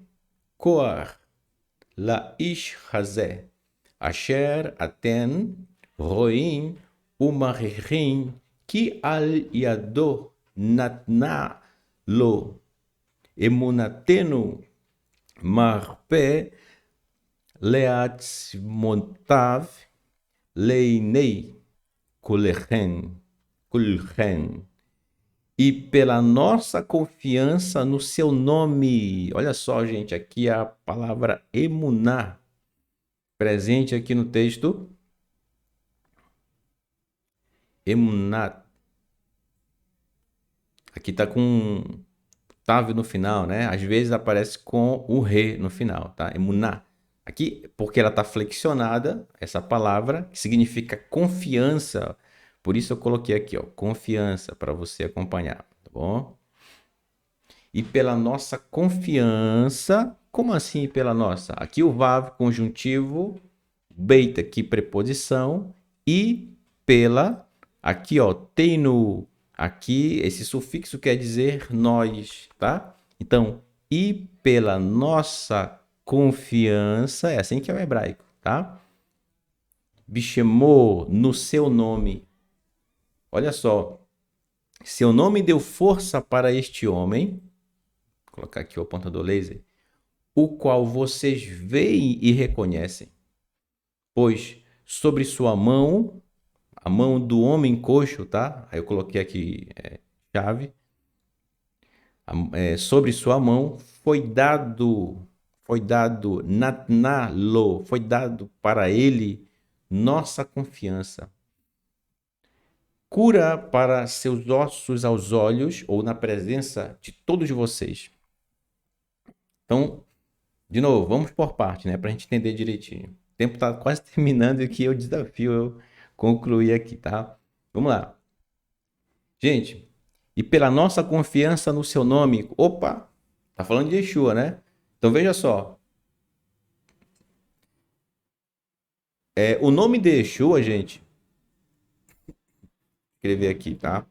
koar laish hazeh asher aten roim umarichim ki al yado natna lo emunatenu marpe leatzmontav leinei kulchen. E pela nossa confiança no seu nome. Olha só, gente, aqui a palavra emuná, presente aqui no texto. Emunat. Aqui tá com tav no final, né? Às vezes aparece com o re no final, tá? Emuná. Aqui, porque ela tá flexionada, essa palavra, que significa confiança. Por isso eu coloquei aqui, ó, confiança, para você acompanhar, tá bom? E pela nossa confiança, como assim pela nossa? Aqui o vav conjuntivo, beit aqui preposição, e pela, aqui ó, teinu, aqui esse sufixo quer dizer nós, tá? Então, e pela nossa confiança, é assim que é o hebraico, tá? Bishemô, no seu nome. Olha só, seu nome deu força para este homem, vou colocar aqui o apontador laser, o qual vocês veem e reconhecem, pois sobre sua mão, a mão do homem coxo, tá? Aí eu coloquei aqui chave, sobre sua mão foi dado natnalo, foi dado para ele nossa confiança. Cura para seus ossos aos olhos ou na presença de todos vocês. Então, de novo, vamos por parte, né? Para a gente entender direitinho. O tempo está quase terminando e aqui eu desafio eu concluir aqui, tá? Vamos lá. Gente, e pela nossa confiança no seu nome. Opa, tá falando de Yeshua, né? Então veja só. O nome de Yeshua, gente, vou escrever aqui, tá?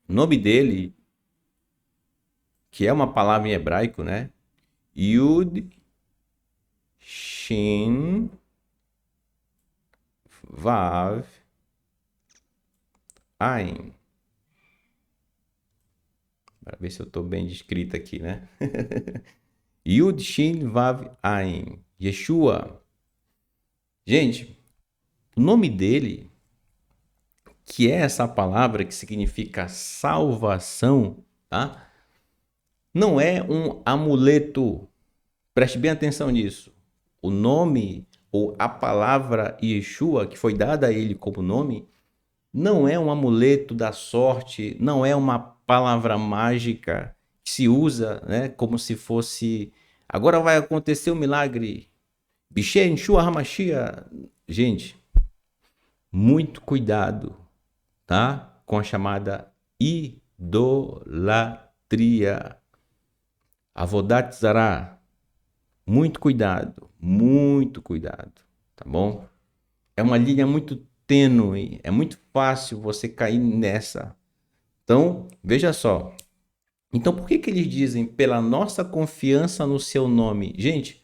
O nome dele, que é uma palavra em hebraico, né? Yud, Shin, Vav, Ain. Para ver se eu estou bem descrito aqui, né? Yud, Shin, Vav, Ain. Yeshua. Gente, o nome dele, que é essa palavra que significa salvação, tá? Não é um amuleto. Preste bem atenção nisso. O nome ou a palavra Yeshua, que foi dada a ele como nome, não é um amuleto da sorte, não é uma palavra mágica que se usa, né, como se fosse agora vai acontecer um milagre. Bishen Shua Hamashia. Gente, muito cuidado, tá? Com a chamada idolatria. Avodat Zarah. muito cuidado, tá bom? É uma linha muito tênue, é muito fácil você cair nessa. Então, veja só. Então, por que que eles dizem pela nossa confiança no seu nome? Gente,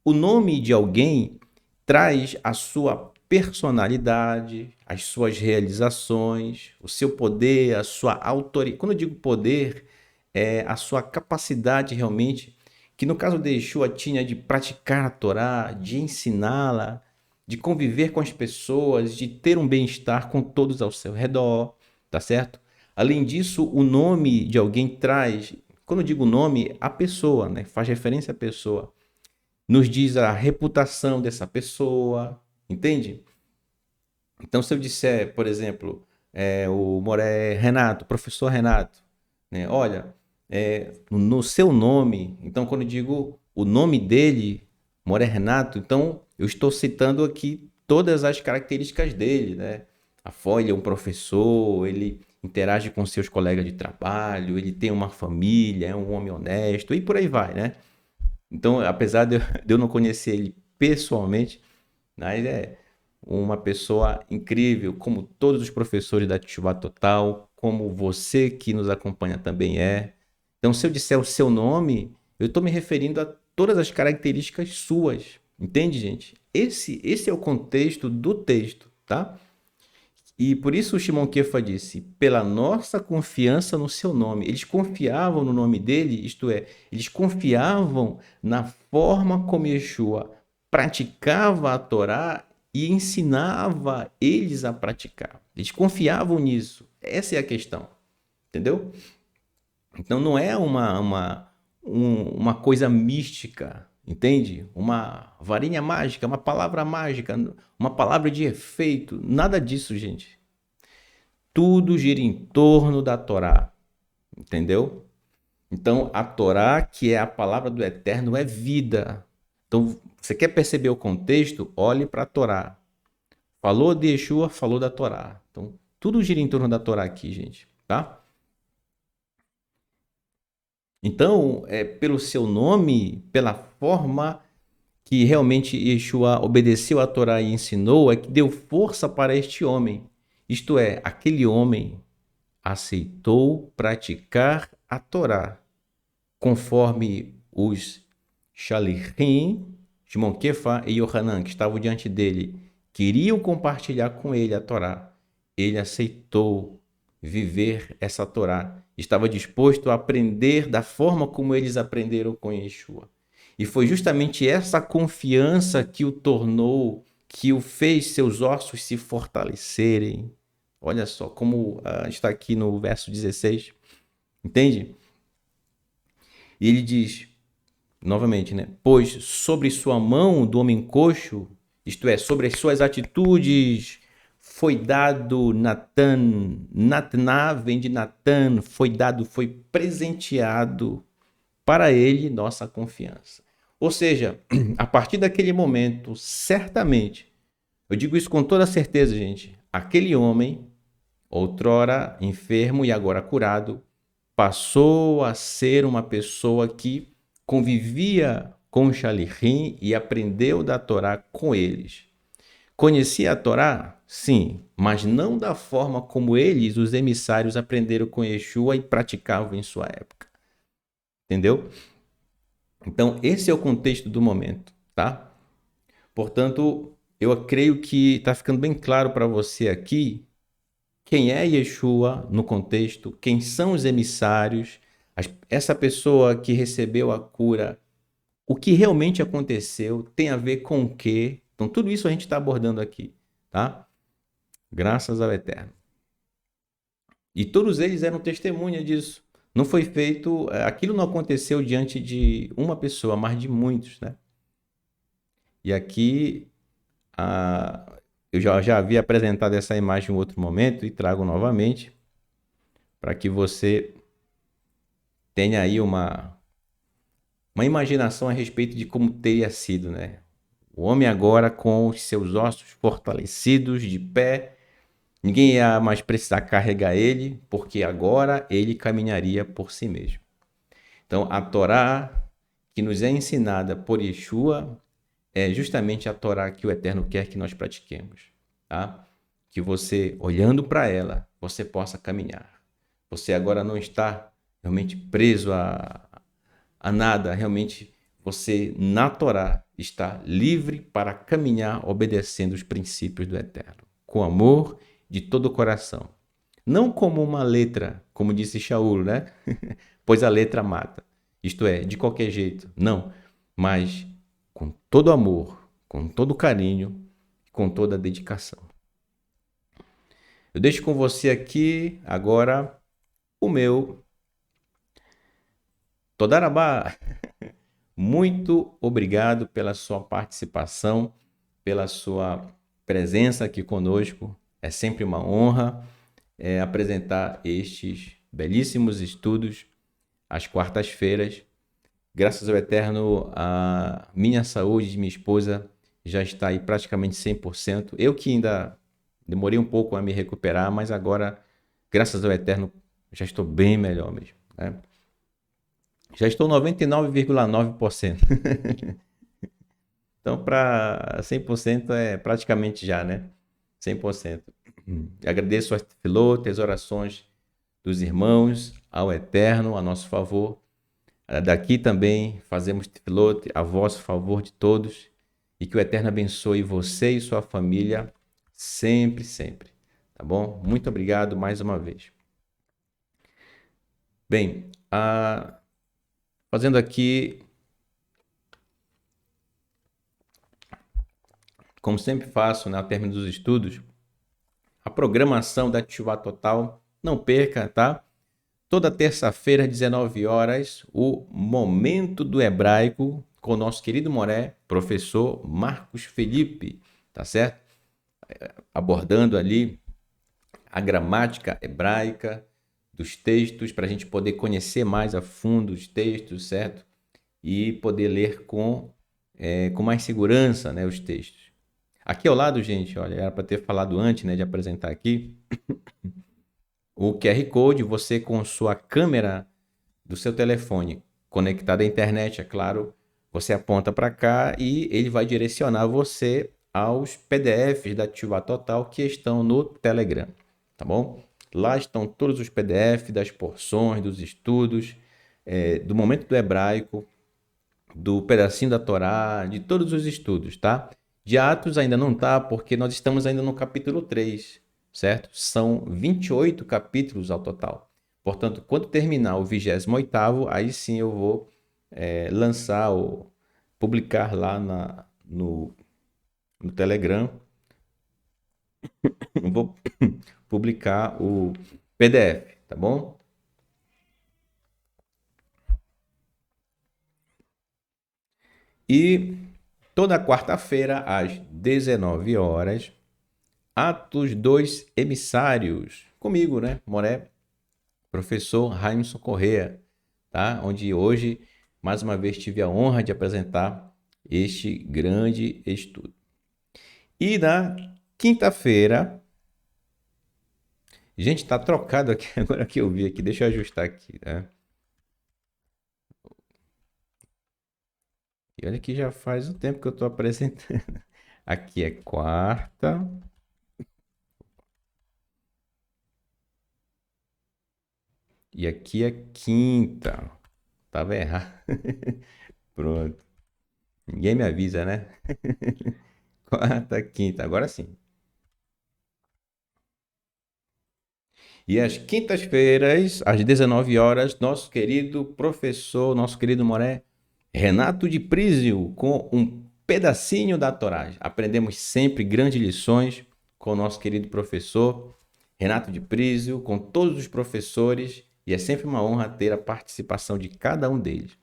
o nome de alguém traz a sua personalidade, as suas realizações, o seu poder, a sua autoridade. Quando eu digo poder, é a sua capacidade realmente, que no caso de Yeshua tinha de praticar a Torá, de ensiná-la, de conviver com as pessoas, de ter um bem-estar com todos ao seu redor, tá certo? Além disso, o nome de alguém traz, quando eu digo nome, a pessoa, né? Faz referência à pessoa, nos diz a reputação dessa pessoa, entende? Então, se eu disser, por exemplo, o Moré Renato, professor Renato, né? Olha, no seu nome, então quando eu digo o nome dele, Moré Renato, então eu estou citando aqui todas as características dele, né? Ele é um professor, ele interage com seus colegas de trabalho, ele tem uma família, é um homem honesto e por aí vai, né? Então, apesar de eu não conhecer ele pessoalmente, né, ele é uma pessoa incrível, como todos os professores da Tchuvá Total, como você que nos acompanha também é. Então, se eu disser o seu nome, eu estou me referindo a todas as características suas. Entende, gente? Esse é o contexto do texto, tá? E por isso o Shimon Kefa disse, pela nossa confiança no seu nome. Eles confiavam no nome dele, isto é, eles confiavam na forma como Yeshua praticava a Torá e ensinava eles a praticar. Eles confiavam nisso. Essa é a questão, entendeu? Então não é uma coisa mística, entende? Uma varinha mágica, uma palavra mágica, uma palavra de efeito. Nada disso, gente. Tudo gira em torno da Torá, entendeu? Então, a Torá, que é a palavra do Eterno, é vida. Então, você quer perceber o contexto? Olhe para a Torá. Falou de Yeshua, falou da Torá. Então, tudo gira em torno da Torá aqui, gente, tá? Então, pelo seu nome, pela forma que realmente Yeshua obedeceu a Torá e ensinou, é que deu força para este homem. Isto é, aquele homem aceitou praticar a Torá, conforme os Shalichim, Shimon Kefa e Yohanan, que estavam diante dele, queriam compartilhar com ele a Torá. Ele aceitou viver essa Torá, estava disposto a aprender da forma como eles aprenderam com Yeshua. E foi justamente essa confiança que o tornou, que o fez seus ossos se fortalecerem. Olha só como está aqui no verso 16, entende? E ele diz, novamente, né? Pois sobre sua mão do homem coxo, isto é, sobre as suas atitudes, foi dado Natan, Natná vem de Natan, foi dado, foi presenteado para ele nossa confiança. Ou seja, a partir daquele momento, certamente, eu digo isso com toda certeza, gente, aquele homem, outrora enfermo e agora curado, passou a ser uma pessoa que convivia com os Shalichim e aprendeu da Torá com eles. Conhecia a Torá? Sim, mas não da forma como eles, os emissários, aprenderam com Yeshua e praticavam em sua época. Entendeu? Então, esse é o contexto do momento, tá? Portanto, eu creio que está ficando bem claro para você aqui quem é Yeshua no contexto, quem são os emissários, essa pessoa que recebeu a cura, o que realmente aconteceu, tem a ver com o quê? Então, tudo isso a gente está abordando aqui, tá? Graças ao Eterno. E todos eles eram testemunha disso. Não foi feito, aquilo não aconteceu diante de uma pessoa, mas de muitos, né? E aqui, eu já havia apresentado essa imagem em outro momento e trago novamente para que você tenha aí uma imaginação a respeito de como teria sido, né? O homem agora com os seus ossos fortalecidos, de pé, ninguém ia mais precisar carregar ele, porque agora ele caminharia por si mesmo. Então, a Torá, que nos é ensinada por Yeshua é justamente a Torá que o Eterno quer que nós pratiquemos, tá? Que você, olhando para ela, você possa caminhar. Você agora não está realmente preso a nada, realmente você, na Torá, está livre para caminhar obedecendo os princípios do Eterno, com amor de todo o coração. Não como uma letra, como disse Shaul, né? Pois a letra mata. Isto é, de qualquer jeito. Não, mas com todo amor, com todo carinho, com toda a dedicação. Eu deixo com você aqui agora o meu Todarabá. Muito obrigado pela sua participação, pela sua presença aqui conosco. É sempre uma honra apresentar estes belíssimos estudos às quartas-feiras. Graças ao Eterno, a minha saúde de minha esposa já está aí praticamente 100%. Eu que ainda demorei um pouco a me recuperar, mas agora, graças ao Eterno, já estou bem melhor mesmo, né? Já estou 99,9%. Então, para 100% é praticamente já, né? 100%. Agradeço as filotes, as orações dos irmãos, ao Eterno, a nosso favor. Daqui também fazemos filote a vosso favor de todos e que o Eterno abençoe você e sua família sempre, sempre. Tá bom? Muito obrigado mais uma vez. Bem, fazendo aqui, como sempre faço, né, ao término dos estudos, a programação da Teshuvah Total, não perca, tá? Toda terça-feira, às 19 horas, o Momento do Hebraico com o nosso querido Moré, professor Marcos Felipe, tá certo? Abordando ali a gramática hebraica dos textos, para a gente poder conhecer mais a fundo os textos, certo? E poder ler com mais segurança, né, os textos. Aqui ao lado, gente, olha, era para ter falado antes, né, de apresentar aqui, o QR Code, você com sua câmera do seu telefone conectada à internet, é claro, você aponta para cá e ele vai direcionar você aos PDFs da Teshuvah Total que estão no Telegram, tá bom? Lá estão todos os PDFs das porções, dos estudos, do momento do hebraico, do pedacinho da Torá, de todos os estudos, tá? De Atos ainda não tá, porque nós estamos ainda no capítulo 3, certo? São 28 capítulos ao total. Portanto, quando terminar o 28º, aí sim eu vou lançar ou publicar lá no Telegram. Vou publicar o PDF, tá bom? E toda quarta-feira, às 19 horas, Atos dos Emissários. Comigo, né? Moré, professor Raimson Corrêa, tá? Onde hoje, mais uma vez, tive a honra de apresentar este grande estudo. E na quinta-feira, gente, tá trocado aqui agora que eu vi aqui, deixa eu ajustar aqui, né? E olha que já faz um tempo que eu tô apresentando. Aqui é quarta. E aqui é quinta. Tava errado. Pronto. Ninguém me avisa, né? Quarta, quinta. Agora sim. E às quintas-feiras, às 19 horas, nosso querido professor, nosso querido Moré, Renato de Prísio, com um pedacinho da Torá. Aprendemos sempre grandes lições com o nosso querido professor Renato de Prísio, com todos os professores, e é sempre uma honra ter a participação de cada um deles.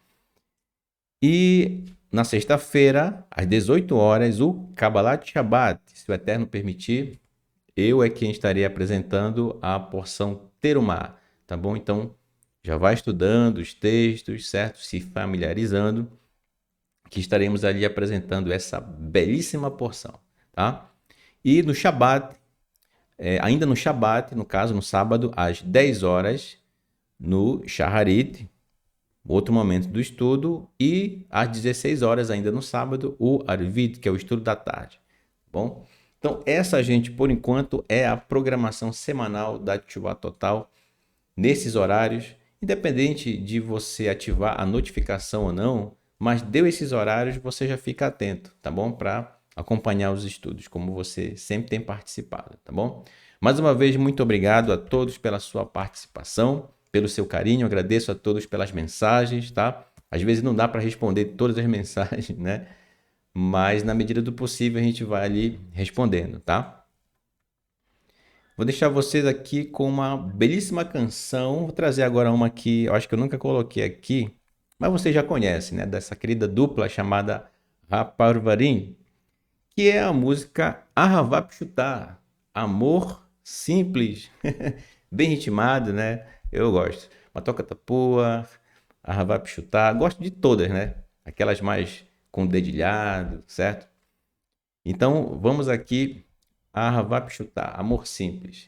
E na sexta-feira, às 18 horas, o Kabbalat Shabbat, se o Eterno permitir, eu é quem estarei apresentando a porção Terumá, tá bom? Então, já vai estudando os textos, certo? Se familiarizando, que estaremos ali apresentando essa belíssima porção, tá? E no Shabat, ainda no Shabat, no caso, no sábado, às 10 horas, no Shaharit, outro momento do estudo, e às 16 horas ainda no sábado, o Arvid, que é o estudo da tarde. Bom, então essa, gente, por enquanto, é a programação semanal da Tchuvá Total nesses horários, independente de você ativar a notificação ou não, mas deu esses horários, você já fica atento, tá bom? Para acompanhar os estudos, como você sempre tem participado, tá bom? Mais uma vez, muito obrigado a todos pela sua participação, pelo seu carinho, agradeço a todos pelas mensagens, tá? Às vezes não dá para responder todas as mensagens, né? Mas na medida do possível a gente vai ali respondendo, tá? Vou deixar vocês aqui com uma belíssima canção. Vou trazer agora uma que eu acho que eu nunca coloquei aqui, mas vocês já conhecem, né? Dessa querida dupla chamada Raparvarim, que é a música Arravapchutar. Amor simples, bem ritmado, né? Eu gosto. Matoca Tapua, Arravapchutar, gosto de todas, né? Aquelas mais com dedilhado, certo? Então vamos aqui a Arravapchutar, Amor Simples.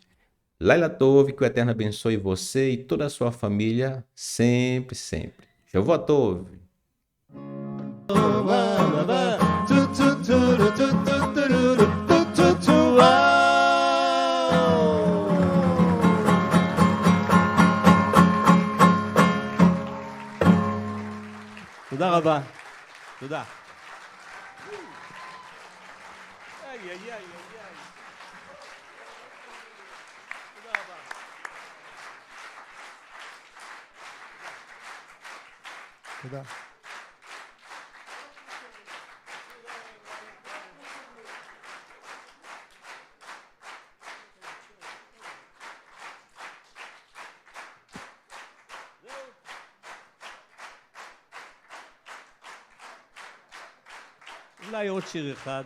Laila Tove, que o Eterno abençoe você e toda a sua família, sempre, sempre. Shavua Tove. תודה רבה. תודה. איי, איי, איי, איי. תודה רבה. תודה. אולי עוד שיר אחד.